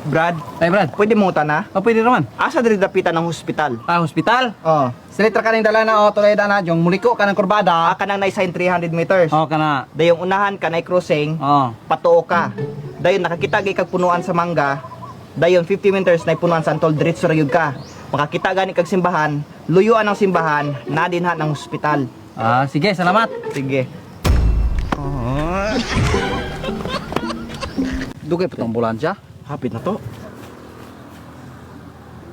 Brad, Ay, Brad. pwede mo na? O, pwede naman. Asa diri dapitan ng hospital? Hospital. Oh. Silitra ka ning dala na o tulay na yung muliko ka ng kurbada. Kanang na-sign 300 meters. O, kana. Dayong unahan ka na crossing, O. patuo ka. Dayon nakakita gay kag punuan sa mangga. Dayon 50 meters na punuan sa Antol, diretso ra gyud ka. Makakita gani kag simbahan, luyuan ang simbahan, na dinha ng hospital. Sige, salamat. Sige. Dugay pa tong ambulansya. Hapit na to.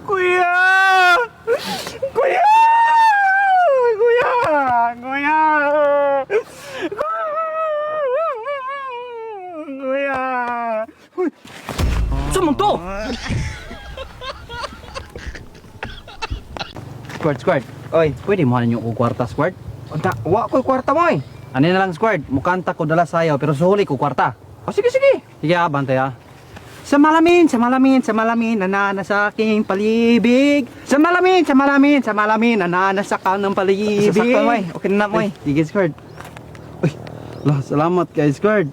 Kuya! Kuya! Kuya! Kuya! Kuya! Saan to? Squirt. Oy, Pwede mo hanin yung kwarta, Squirt? unta, wa ko'y kwarta mo eh. Ano na lang, Squirt? Mukanta ko dala sayo, pero suhuli ko kwarta. Sige, sige. Sige, bantay Sa malamin, nanana sa aking palibig. Sa malamin, nanana sa kanang palibig. Sasaktan mo eh. Okay na mo eh. Sige, Squirt. Uy, salamat kay Squirt.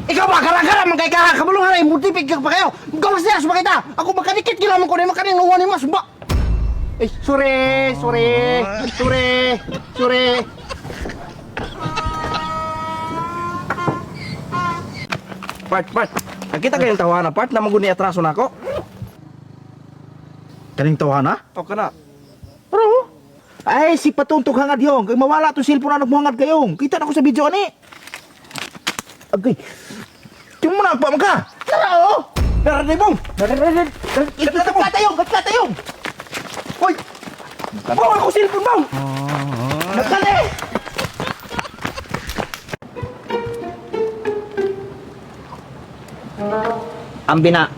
Ikaw ba? Gara-gara man kay ka kabulungan ay multipig ka pa kayo. Gawas niya sa kita. Ako magkadikit gila mo ko ni makaning nuwan ni mas ba. Sorry. Part. Nakita kayong tawanan, part na maguni atraso na ako. Kaning tawana? O ka na. Pero ay si patuntog hangad yung. Kay mawala to cellphone anak mo hangad kayong. Kita na ko sa video ani. Agay. Tingnan mo na pa ka. Tara oh. Dara bong. Gatla tayo. Hoy. Bawa ako cellphone bang. Nagkali. Ambina.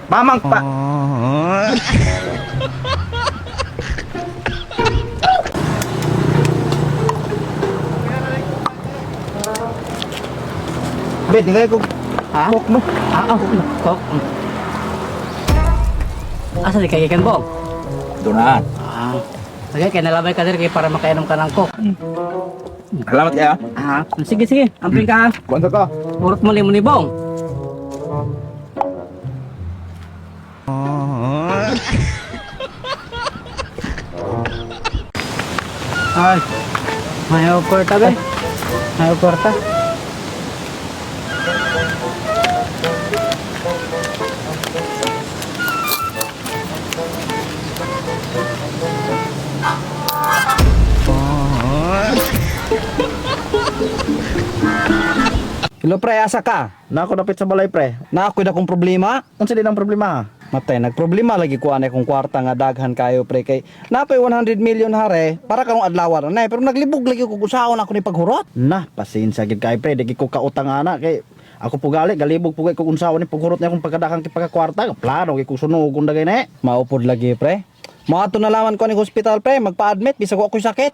Mamang pa. Bet, nilay ko. Coke mo. Kok. Asa di kay ikan bong? Doon. Sige, kaya nalamay ka din kay para makainom ka ng kok. Salamat kaya. Sige. Amping ka. Kwento ka. Urot mo ni bong. Ay. Mayo kwarta ba? Mayo kwarta. Hello pre, asa ka? Na ako dapit sa balay pre. Na ako'y dakong problema. Unsa din ang problema? Matay, nagproblema lagi ko anay kung kwarta nga daghan kayo pre kay napay 100 million hare para kang adlawan na pero naglibog lagi ko kusaon ako ni paghurot. Na, pasensya gid kay pre, di ko kautang ana kay ako po gali galibog po kay kung unsaon ni paghurot na akong pagkadakang kipagkwarta. Plano kay ko sunugon dagay na. Maupod lagi pre. Mga nalaman ko ni hospital pre, magpa-admit bisag ko ako'y sakit.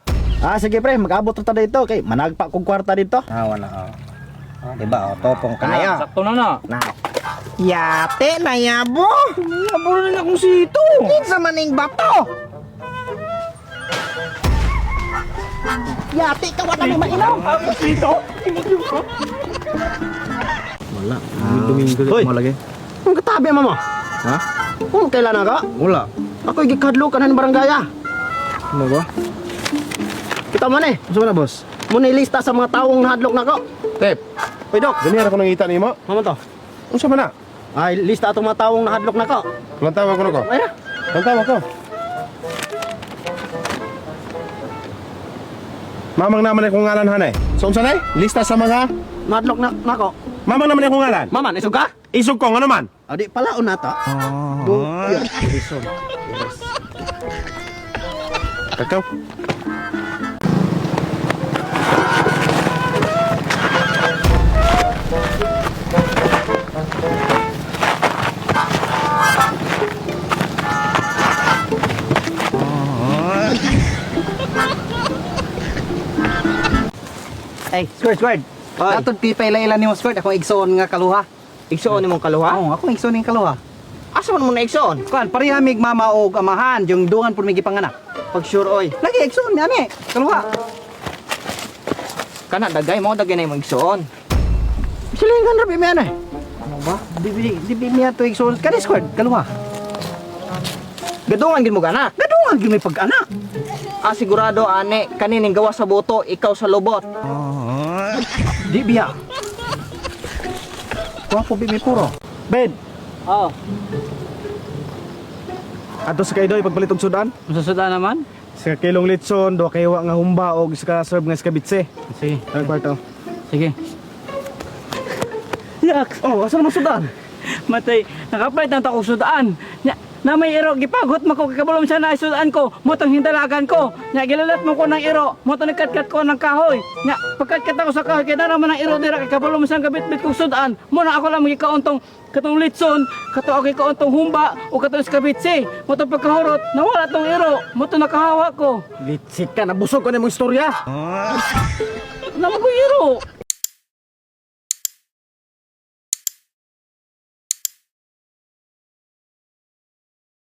Sige pre, mag-abot ta dito kay managpa kog kwarta dito. Wala. Diba, topong kaya. Sakto na. Na. Yate na yabo. Yabo na lang akong sito. Kinsa maning bato. Yate ka wala mo mainom. Sito. Wala. Domingo Hoy. mo lagi. Ang katabi mo mo. Ha? Kung kailan na ka? Wala. Ako gikadlo ka na ng barangaya. Ano ba? Kita mo na eh. Gusto mo na boss? Muna ilista sa mga taong nahadlok na ko. Pep. Hoy Dok, Ganyan ako nangita ni mo. mama to. Unsa man na? Ay, lista atong mga taong nahadlok na ko. Ilang tawag ko na ko? Ay na. Ilang tawag ko? Mamang naman ay kong ngalan hanay. So unsa nay? Lista sa mga Nahadlok na ko. mamang naman ay kong ngalan. Mama, isog ka? Isog ko ano man? Adi palaon na ta. Kakaw. Ay, Squirt. Oy. Atong pipay ila ni mo Squirt, ako igsoon nga kaluha. Igsoon nimong kaluha? Oo, ako igsoon ng kaluha. Asa man mo na igsoon? Kuan, pareha mig mama og amahan, yung dungan pud mig gipanganak. Pag sure oy. Lagi igsoon mi ani, kaluha. Kana dagay mo dagay na imong igsoon. Silingan ra mi ani. Ano ba? Di mi ato igsoon. Kani Squirt, kaluha. Gadungan gid mo gana. Gadungan gyud may pag-anak. Ah sigurado ane kanining gawa sa boto, ikaw sa lubot. Di biya. Kuha bi mi puro. Ben, Oh, ato sa kaydoy pagpalit og sudan. masusuda naman? Sa kilong litson, do kaywa nga humba og sa serve nga skabitse. Sige, Ang kwarto. sige. Yak! Oh, asa mo sudan? Matay, nakapalit ng takong sudaan. Na may iro, gipagot mo ko, kakabalom siya na sudaan ko, motong hindalagan ko. Nya, gilalat mo ko ng iro, motong nagkatkat ko ng kahoy. Nya, pagkatkat ako sa kahoy, kaya naman ng iro dira, kakabalom siya gabit-bit kong sudaan. Muna ako lang magikauntong katong litson, katong ako ikauntong humba, o katong skabitsi. Motong pagkahurot, nawala tong iro, motong nakahawa ko. Litsit ka, nabusog ko na mong istorya. Naman ko iro.